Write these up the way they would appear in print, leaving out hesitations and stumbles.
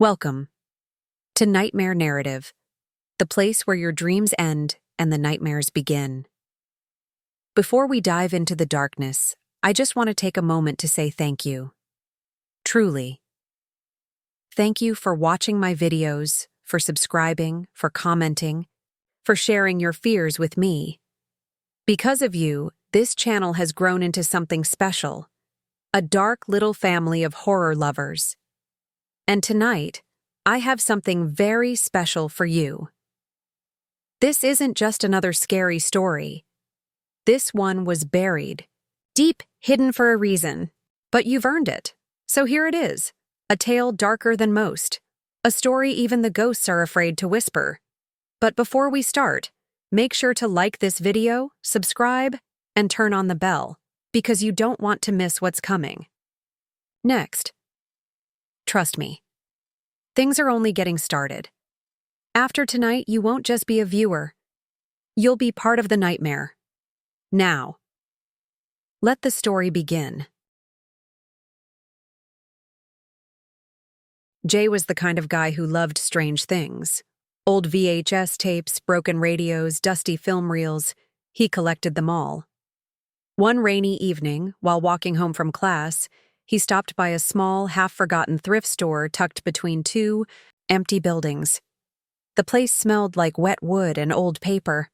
Welcome to Nightmare Narrative, the place where your dreams end and the nightmares begin. Before we dive into the darkness, I just want to take a moment to say thank you. Truly. Thank you for watching my videos, for subscribing, for commenting, for sharing your fears with me. Because of you, this channel has grown into something special, a dark little family of horror lovers. And tonight, I have something very special for you. This isn't just another scary story. This one was buried, deep hidden for a reason, but you've earned it. So here it is, a tale darker than most, a story even the ghosts are afraid to whisper. But before we start, make sure to like this video, subscribe, and turn on the bell, because you don't want to miss what's coming. Next. Trust me. Things are only getting started. After tonight, you won't just be a viewer. You'll be part of the nightmare. Now, let the story begin. Jay was the kind of guy who loved strange things. Old VHS tapes, broken radios, dusty film reels. He collected them all. One rainy evening, while walking home from class, he stopped by a small, half-forgotten thrift store tucked between two empty buildings. The place smelled like wet wood and old paper.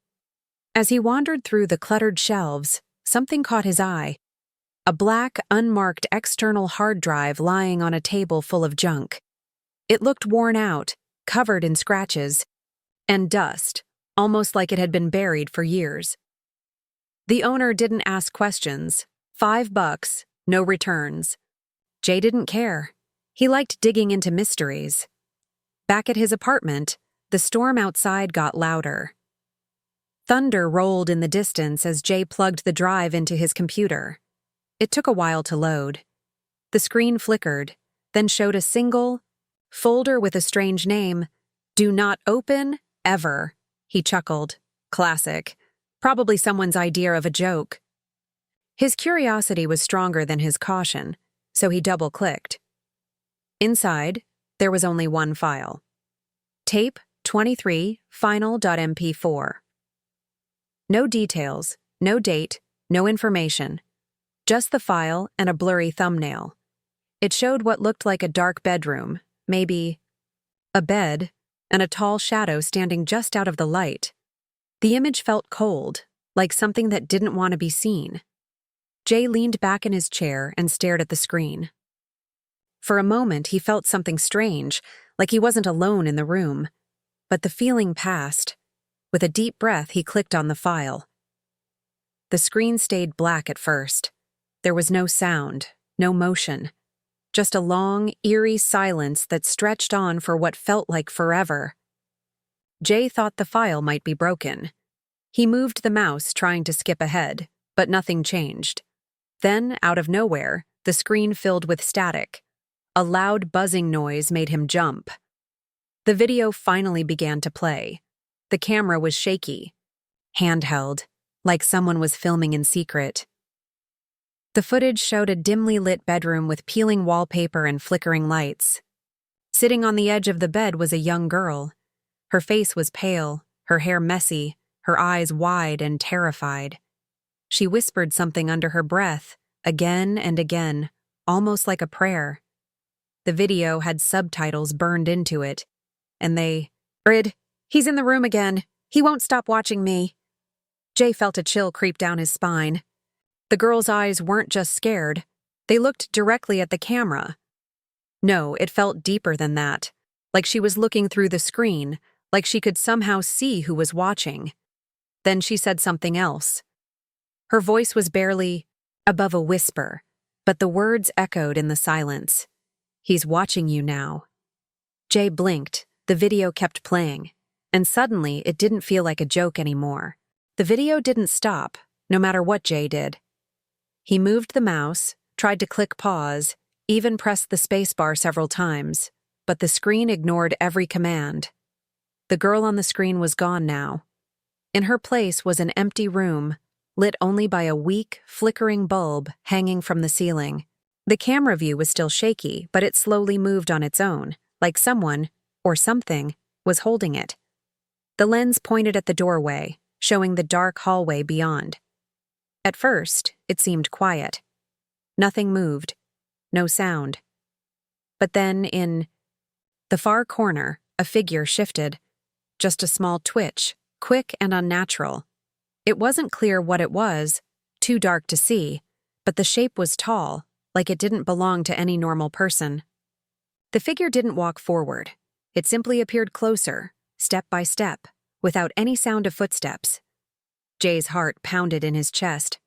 As he wandered through the cluttered shelves, something caught his eye. A black, unmarked external hard drive lying on a table full of junk. It looked worn out, covered in scratches, and dust, almost like it had been buried for years. The owner didn't ask questions. $5, no returns. Jay didn't care. He liked digging into mysteries. Back at his apartment, the storm outside got louder. Thunder rolled in the distance as Jay plugged the drive into his computer. It took a while to load. The screen flickered, then showed a single folder with a strange name. "Do not open, ever," he chuckled. Classic. Probably someone's idea of a joke. His curiosity was stronger than his caution, so he double-clicked. Inside, there was only one file. Tape 23 final.mp4. No details, no date, no information. Just the file and a blurry thumbnail. It showed what looked like a dark bedroom, maybe a bed, and a tall shadow standing just out of the light. The image felt cold, like something that didn't want to be seen. Jay leaned back in his chair and stared at the screen. For a moment, he felt something strange, like he wasn't alone in the room. But the feeling passed. With a deep breath, he clicked on the file. The screen stayed black at first. There was no sound, no motion. Just a long, eerie silence that stretched on for what felt like forever. Jay thought the file might be broken. He moved the mouse, trying to skip ahead, but nothing changed. Then, out of nowhere, the screen filled with static. A loud buzzing noise made him jump. The video finally began to play. The camera was shaky, handheld, like someone was filming in secret. The footage showed a dimly lit bedroom with peeling wallpaper and flickering lights. Sitting on the edge of the bed was a young girl. Her face was pale, her hair messy, her eyes wide and terrified. She whispered something under her breath, again and again, almost like a prayer. The video had subtitles burned into it, and they read, "He's in the room again. He won't stop watching me." Jay felt a chill creep down his spine. The girl's eyes weren't just scared. They looked directly at the camera. No, it felt deeper than that, like she was looking through the screen, like she could somehow see who was watching. Then she said something else. Her voice was barely above a whisper, but the words echoed in the silence. "He's watching you now." Jay blinked. The video kept playing, and suddenly it didn't feel like a joke anymore. The video didn't stop, no matter what Jay did. He moved the mouse, tried to click pause, even pressed the spacebar several times, but the screen ignored every command. The girl on the screen was gone now. In her place was an empty room, lit only by a weak, flickering bulb hanging from the ceiling. The camera view was still shaky, but it slowly moved on its own, like someone, or something, was holding it. The lens pointed at the doorway, showing the dark hallway beyond. At first, it seemed quiet. Nothing moved. No sound. But then, in the far corner, a figure shifted. Just a small twitch, quick and unnatural. It wasn't clear what it was, too dark to see, but the shape was tall, like it didn't belong to any normal person. The figure didn't walk forward. It simply appeared closer, step by step, without any sound of footsteps. Jay's heart pounded in his chest.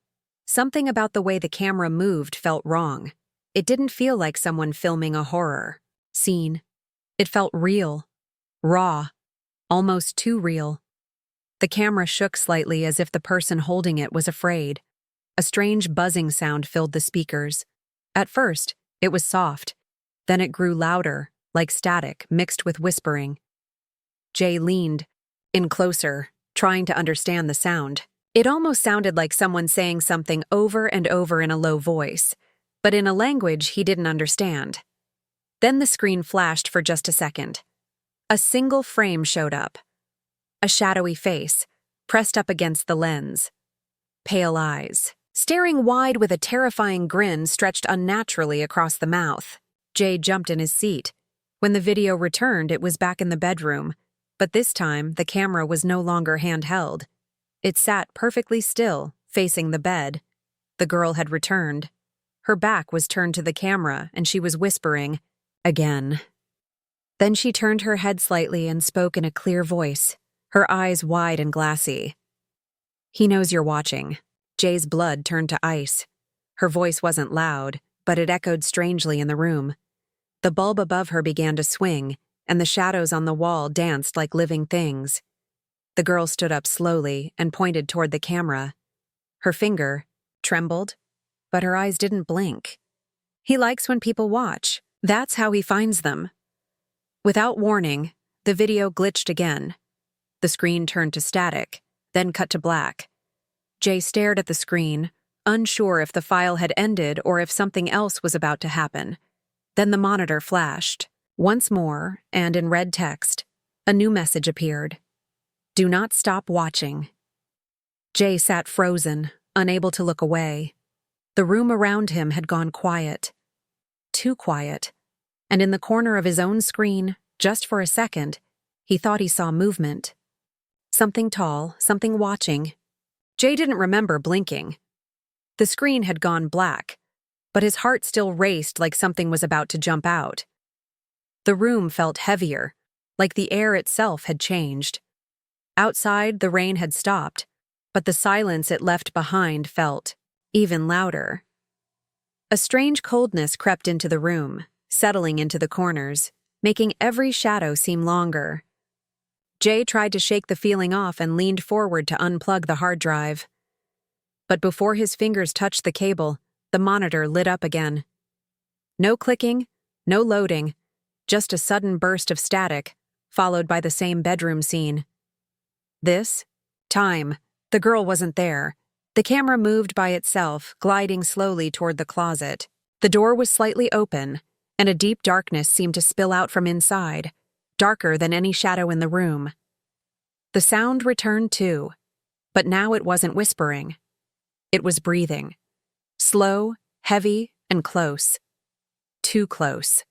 Something about the way the camera moved felt wrong. It didn't feel like someone filming a horror scene. It felt real, raw, almost too real. The camera shook slightly as if the person holding it was afraid. A strange buzzing sound filled the speakers. At first, it was soft. Then it grew louder, like static mixed with whispering. Jay leaned in closer, trying to understand the sound. It almost sounded like someone saying something over and over in a low voice, but in a language he didn't understand. Then the screen flashed for just a second. A single frame showed up. A shadowy face, pressed up against the lens. Pale eyes, staring wide with a terrifying grin stretched unnaturally across the mouth. Jay jumped in his seat. When the video returned, it was back in the bedroom, but this time the camera was no longer handheld. It sat perfectly still, facing the bed. The girl had returned. Her back was turned to the camera, and she was whispering, again. Then she turned her head slightly and spoke in a clear voice, her eyes wide and glassy. "He knows you're watching." Jay's blood turned to ice. Her voice wasn't loud, but it echoed strangely in the room. The bulb above her began to swing, and the shadows on the wall danced like living things. The girl stood up slowly and pointed toward the camera. Her finger trembled, but her eyes didn't blink. "He likes when people watch. That's how he finds them." Without warning, the video glitched again. The screen turned to static, then cut to black. Jay stared at the screen, unsure if the file had ended or if something else was about to happen. Then the monitor flashed. Once more, and in red text, a new message appeared. "Do not stop watching." Jay sat frozen, unable to look away. The room around him had gone quiet. Too quiet. And in the corner of his own screen, just for a second, he thought he saw movement. Something tall, something watching. Jay didn't remember blinking. The screen had gone black, but his heart still raced like something was about to jump out. The room felt heavier, like the air itself had changed. Outside, the rain had stopped, but the silence it left behind felt even louder. A strange coldness crept into the room, settling into the corners, making every shadow seem longer. Jay tried to shake the feeling off and leaned forward to unplug the hard drive. But before his fingers touched the cable, the monitor lit up again. No clicking, no loading, just a sudden burst of static, followed by the same bedroom scene. This time, the girl wasn't there. The camera moved by itself, gliding slowly toward the closet. The door was slightly open, and a deep darkness seemed to spill out from inside, darker than any shadow in the room. The sound returned too, but now it wasn't whispering. It was breathing. Slow, heavy, and close. Too close.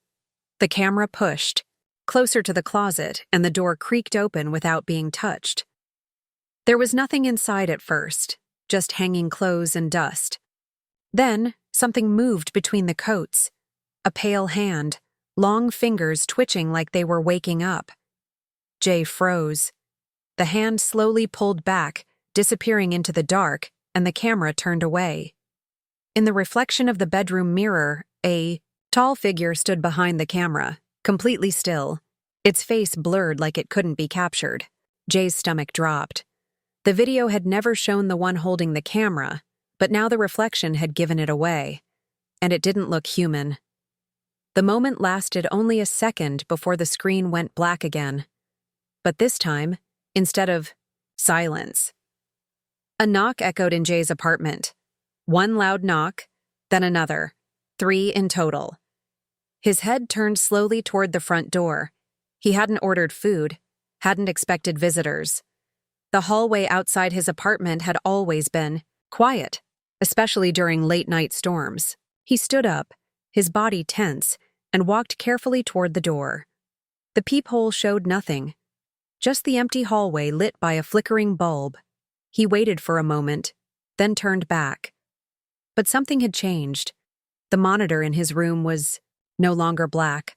The camera pushed, closer to the closet, and the door creaked open without being touched. There was nothing inside at first, just hanging clothes and dust. Then, something moved between the coats. A pale hand, long fingers twitching like they were waking up. Jay froze. The hand slowly pulled back, disappearing into the dark, and the camera turned away. In the reflection of the bedroom mirror, a tall figure stood behind the camera, completely still, its face blurred like it couldn't be captured. Jay's stomach dropped. The video had never shown the one holding the camera, but now the reflection had given it away, and it didn't look human. The moment lasted only a second before the screen went black again. But this time, instead of silence. A knock echoed in Jay's apartment. One loud knock, then another. 3 in total. His head turned slowly toward the front door. He hadn't ordered food, hadn't expected visitors. The hallway outside his apartment had always been quiet, especially during late-night storms. He stood up, his body tense, and walked carefully toward the door. The peephole showed nothing, just the empty hallway lit by a flickering bulb. He waited for a moment, then turned back. But something had changed. The monitor in his room was no longer black.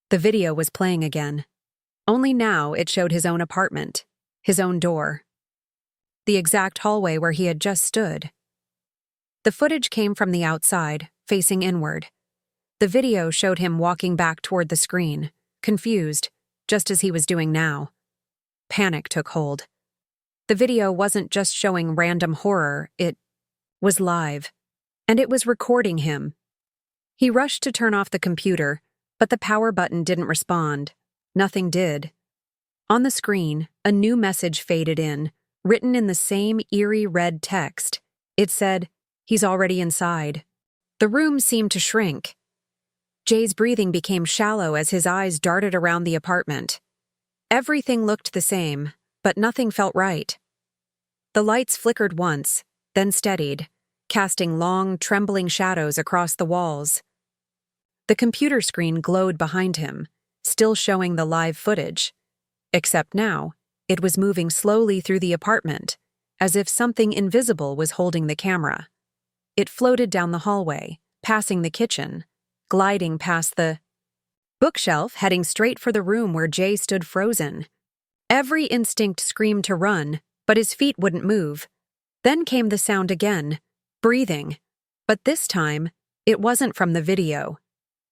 The video was playing again. Only now it showed his own apartment, his own door. The exact hallway where he had just stood. The footage came from the outside, facing inward. The video showed him walking back toward the screen, confused, just as he was doing now. Panic took hold. The video wasn't just showing random horror, it was live, and it was recording him. He rushed to turn off the computer, but the power button didn't respond. Nothing did. On the screen, a new message faded in, written in the same eerie red text. It said, "He's already inside." The room seemed to shrink. Jay's breathing became shallow as his eyes darted around the apartment. Everything looked the same, but nothing felt right. The lights flickered once, then steadied, casting long, trembling shadows across the walls. The computer screen glowed behind him, still showing the live footage. Except now, it was moving slowly through the apartment, as if something invisible was holding the camera. It floated down the hallway, passing the kitchen, gliding past the bookshelf, heading straight for the room where Jay stood frozen. Every instinct screamed to run, but his feet wouldn't move. Then came the sound again, breathing. But this time, it wasn't from the video.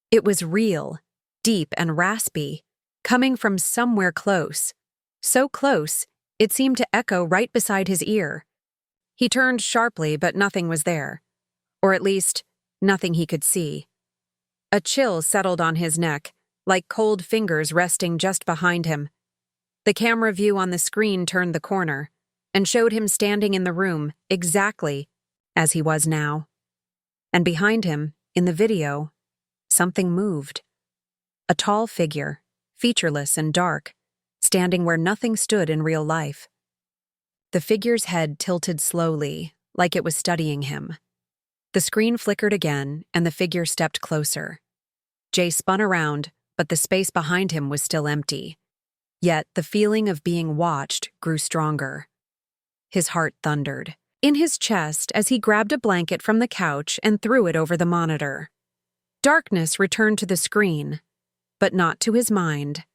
It was real, deep and raspy, coming from somewhere close. So close, it seemed to echo right beside his ear. He turned sharply, but nothing was there. Or at least, nothing he could see. A chill settled on his neck, like cold fingers resting just behind him. The camera view on the screen turned the corner and showed him standing in the room exactly as he was now. And behind him, in the video, something moved. A tall figure, featureless and dark, standing where nothing stood in real life. The figure's head tilted slowly, like it was studying him. The screen flickered again, and the figure stepped closer. Jay spun around, but the space behind him was still empty. Yet the feeling of being watched grew stronger. His heart thundered in his chest as he grabbed a blanket from the couch and threw it over the monitor. Darkness returned to the screen, but not to his mind.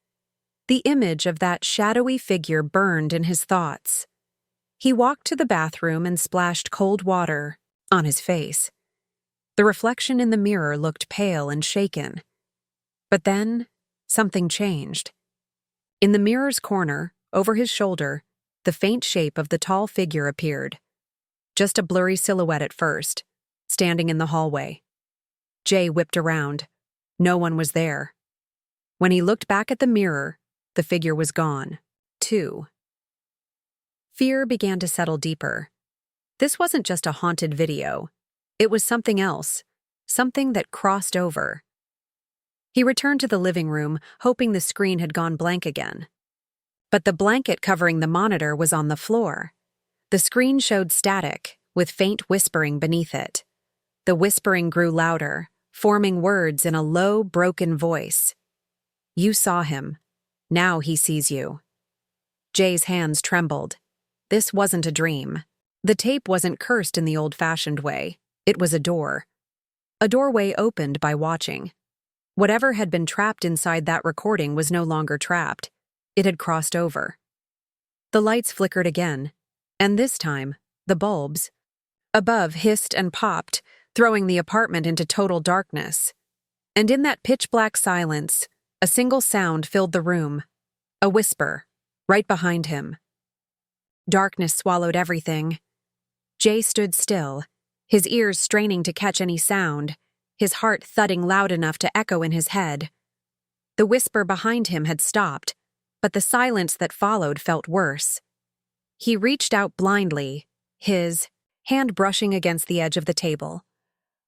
The image of that shadowy figure burned in his thoughts. He walked to the bathroom and splashed cold water on his face. The reflection in the mirror looked pale and shaken. But then, something changed. In the mirror's corner, over his shoulder, the faint shape of the tall figure appeared. Just a blurry silhouette at first, standing in the hallway. Jay whipped around. No one was there. When he looked back at the mirror, the figure was gone, too. Fear began to settle deeper. This wasn't just a haunted video. It was something else, something that crossed over. He returned to the living room, hoping the screen had gone blank again. But the blanket covering the monitor was on the floor. The screen showed static, with faint whispering beneath it. The whispering grew louder, forming words in a low, broken voice. "You saw him. Now he sees you." Jay's hands trembled. This wasn't a dream. The tape wasn't cursed in the old-fashioned way. It was a door. A doorway opened by watching. Whatever had been trapped inside that recording was no longer trapped. It had crossed over. The lights flickered again, and this time, the bulbs above hissed and popped, throwing the apartment into total darkness. And in that pitch-black silence, a single sound filled the room, a whisper, right behind him. Darkness swallowed everything. Jay stood still, his ears straining to catch any sound, his heart thudding loud enough to echo in his head. The whisper behind him had stopped, but the silence that followed felt worse. He reached out blindly, his hand brushing against the edge of the table.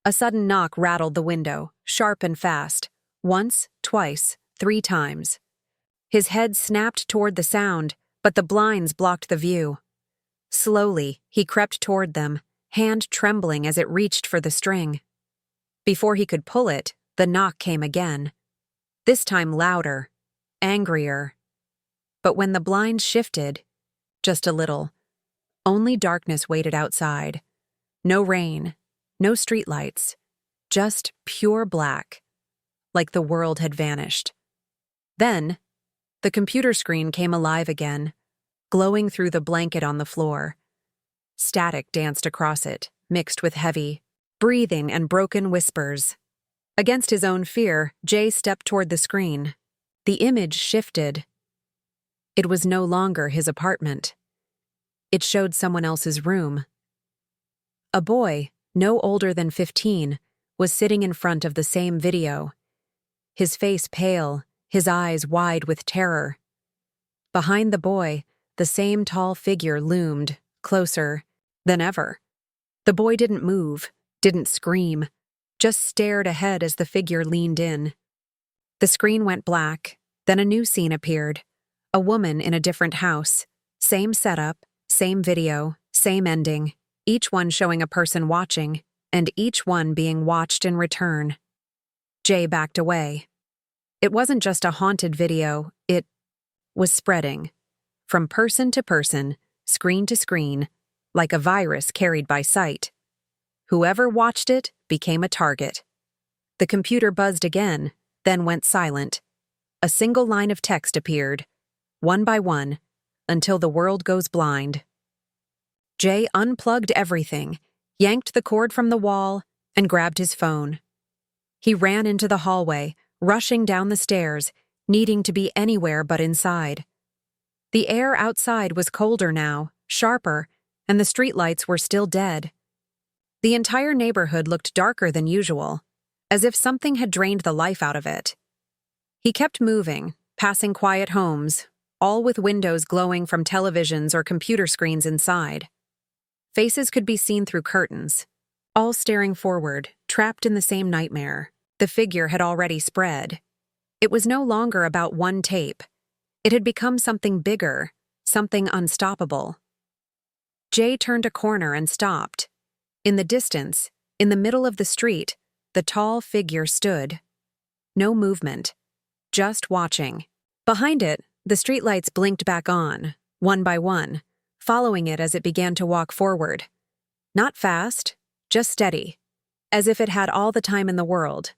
A sudden knock rattled the window, sharp and fast, Once, twice, 3 times. His head snapped toward the sound, but the blinds blocked the view. Slowly, he crept toward them, hand trembling as it reached for the string. Before he could pull it, the knock came again. This time louder, angrier. But when the blinds shifted, just a little, only darkness waited outside. No rain, no streetlights, just pure black, like the world had vanished. Then, the computer screen came alive again, glowing through the blanket on the floor. Static danced across it, mixed with heavy breathing and broken whispers. Against his own fear, Jay stepped toward the screen. The image shifted. It was no longer his apartment. It showed someone else's room. A boy, no older than 15, was sitting in front of the same video. His face pale, his eyes wide with terror. Behind the boy, the same tall figure loomed, closer than ever. The boy didn't move, didn't scream, just stared ahead as the figure leaned in. The screen went black, then a new scene appeared. A woman in a different house. Same setup, same video, same ending, each one showing a person watching, and each one being watched in return. Jay backed away. It wasn't just a haunted video, it was spreading. From person to person, screen to screen, like a virus carried by sight. Whoever watched it became a target. The computer buzzed again, then went silent. A single line of text appeared, one by one, until the world goes blind. Jay unplugged everything, yanked the cord from the wall, and grabbed his phone. He ran into the hallway, rushing down the stairs, needing to be anywhere but inside. The air outside was colder now, sharper, and the streetlights were still dead. The entire neighborhood looked darker than usual, as if something had drained the life out of it. He kept moving, passing quiet homes, all with windows glowing from televisions or computer screens inside. Faces could be seen through curtains, all staring forward, trapped in the same nightmare. The figure had already spread. It was no longer about one tape. It had become something bigger, something unstoppable. Jay turned a corner and stopped. In the distance, in the middle of the street, the tall figure stood. No movement, just watching. Behind it, the streetlights blinked back on, one by one, following it as it began to walk forward. Not fast, just steady, as if it had all the time in the world.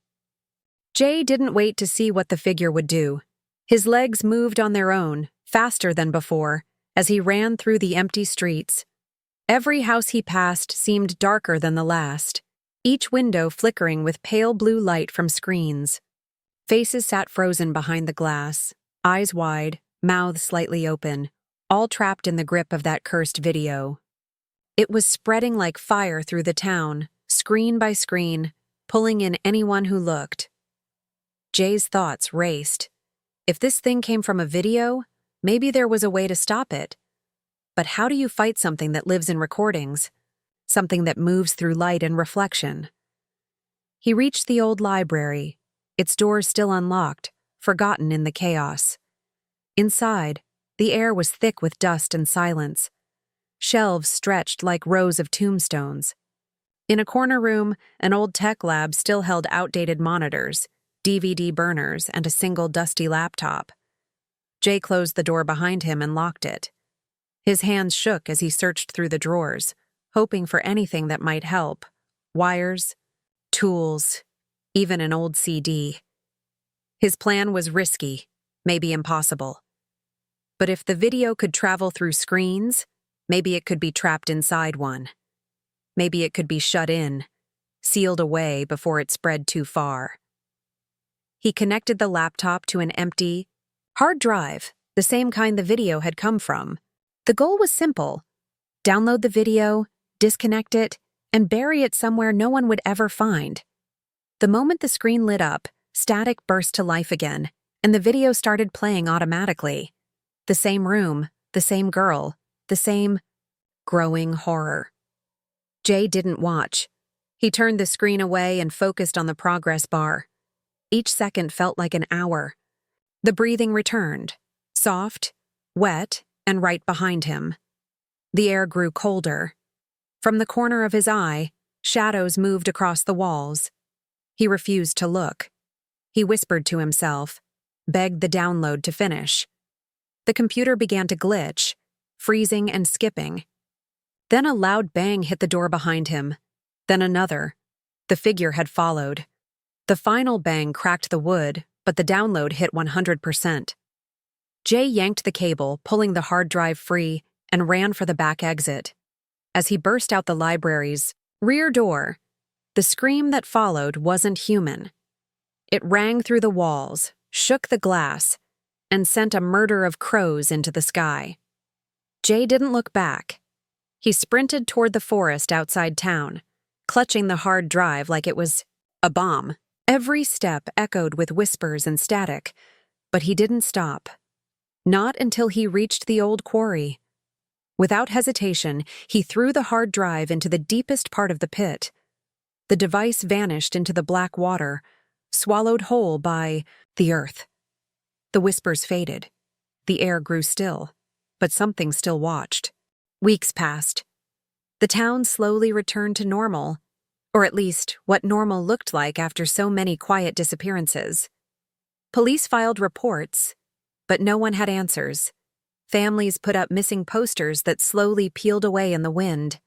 Jay didn't wait to see what the figure would do. His legs moved on their own, faster than before, as he ran through the empty streets. Every house he passed seemed darker than the last, each window flickering with pale blue light from screens. Faces sat frozen behind the glass, eyes wide, mouths slightly open, all trapped in the grip of that cursed video. It was spreading like fire through the town, screen by screen, pulling in anyone who looked. Jay's thoughts raced. If this thing came from a video, maybe there was a way to stop it. But how do you fight something that lives in recordings? Something that moves through light and reflection? He reached the old library, its doors still unlocked, forgotten in the chaos. Inside, the air was thick with dust and silence. Shelves stretched like rows of tombstones. In a corner room, an old tech lab still held outdated monitors, DVD burners, and a single dusty laptop. Jay closed the door behind him and locked it. His hands shook as he searched through the drawers, hoping for anything that might help. Wires, tools, even an old CD. His plan was risky, maybe impossible. But if the video could travel through screens, maybe it could be trapped inside one. Maybe it could be shut in, sealed away before it spread too far. He connected the laptop to an empty hard drive, the same kind the video had come from. The goal was simple: download the video, disconnect it, and bury it somewhere no one would ever find. The moment the screen lit up, static burst to life again, and the video started playing automatically. The same room, the same girl, the same growing horror. Jay didn't watch. He turned the screen away and focused on the progress bar. Each second felt like an hour. The breathing returned, soft, wet, and right behind him. The air grew colder. From the corner of his eye, shadows moved across the walls. He refused to look. He whispered to himself, begged the download to finish. The computer began to glitch, freezing and skipping. Then a loud bang hit the door behind him. Then another. The figure had followed. The final bang cracked the wood, but the download hit 100%. Jay yanked the cable, pulling the hard drive free, and ran for the back exit. As he burst out the library's rear door, the scream that followed wasn't human. It rang through the walls, shook the glass, and sent a murder of crows into the sky. Jay didn't look back. He sprinted toward the forest outside town, clutching the hard drive like it was a bomb. Every step echoed with whispers and static, but he didn't stop. Not until he reached the old quarry. Without hesitation, he threw the hard drive into the deepest part of the pit. The device vanished into the black water, swallowed whole by the earth. The whispers faded. The air grew still, but something still watched. Weeks passed. The town slowly returned to normal, or at least what normal looked like after so many quiet disappearances. Police filed reports, but no one had answers. Families put up missing posters that slowly peeled away in the wind.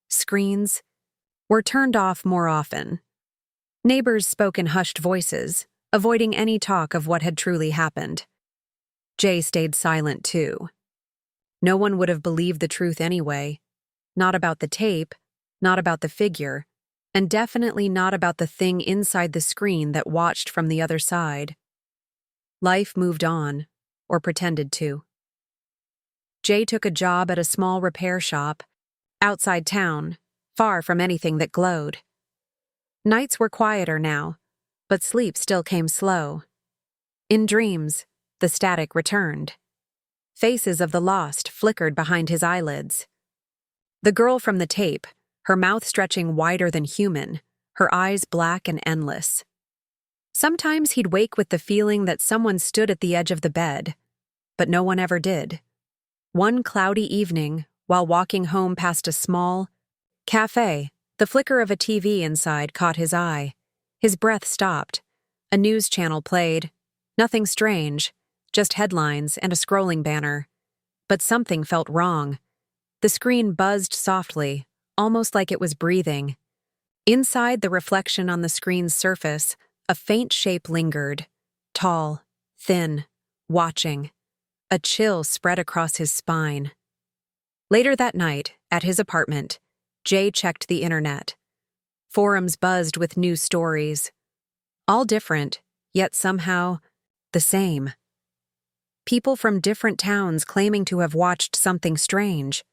Screens were turned off more often. Neighbors spoke in hushed voices, avoiding any talk of what had truly happened. Jay stayed silent too. No one would have believed the truth anyway. Not about the tape, not about the figure, and definitely not about the thing inside the screen that watched from the other side. Life moved on, or pretended to. Jay took a job at a small repair shop, outside town, far from anything that glowed. Nights were quieter now, but sleep still came slow. In dreams, the static returned. Faces of the lost flickered behind his eyelids. The girl from the tape, her mouth stretching wider than human, her eyes black and endless. Sometimes he'd wake with the feeling that someone stood at the edge of the bed, but no one ever did. One cloudy evening, while walking home past a small cafe, the flicker of a TV inside caught his eye. His breath stopped. A news channel played. Nothing strange, just headlines and a scrolling banner. But something felt wrong. The screen buzzed softly, almost like it was breathing. Inside the reflection on the screen's surface, a faint shape lingered. Tall, thin, watching. A chill spread across his spine. Later that night, at his apartment, Jay checked the internet. Forums buzzed with new stories. All different, yet somehow the same. People from different towns claiming to have watched something strange.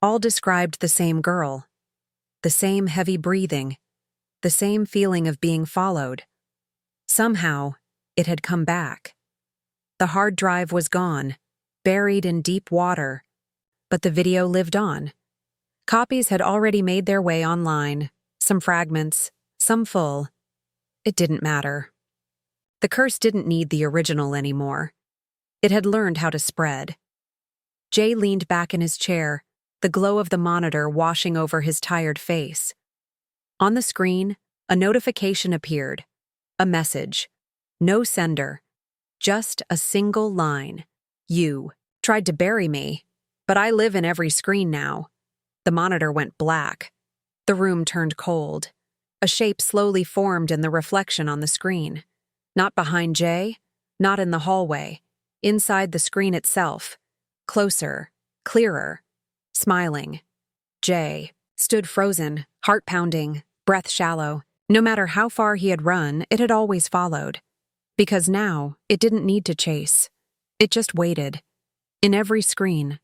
All described the same girl. The same heavy breathing. The same feeling of being followed. Somehow, it had come back. The hard drive was gone, buried in deep water, but the video lived on. Copies had already made their way online, some fragments, some full. It didn't matter. The curse didn't need the original anymore. It had learned how to spread. Jay leaned back in his chair, the glow of the monitor washing over his tired face. On the screen, a notification appeared. A message. No sender. Just a single line. You tried to bury me, but I live in every screen now. The monitor went black. The room turned cold. A shape slowly formed in the reflection on the screen. Not behind Jay, not in the hallway. Inside the screen itself. Closer, clearer, smiling. Jay stood frozen, heart pounding, breath shallow. No matter how far he had run, it had always followed. Because now, it didn't need to chase. It just waited. In every screen,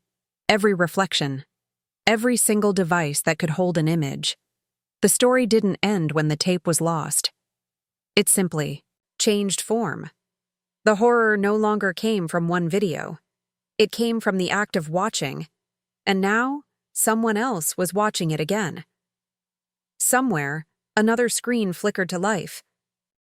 every reflection, every single device that could hold an image. The story didn't end when the tape was lost. It simply changed form. The horror no longer came from one video. It came from the act of watching, and now someone else was watching it again. Somewhere, another screen flickered to life,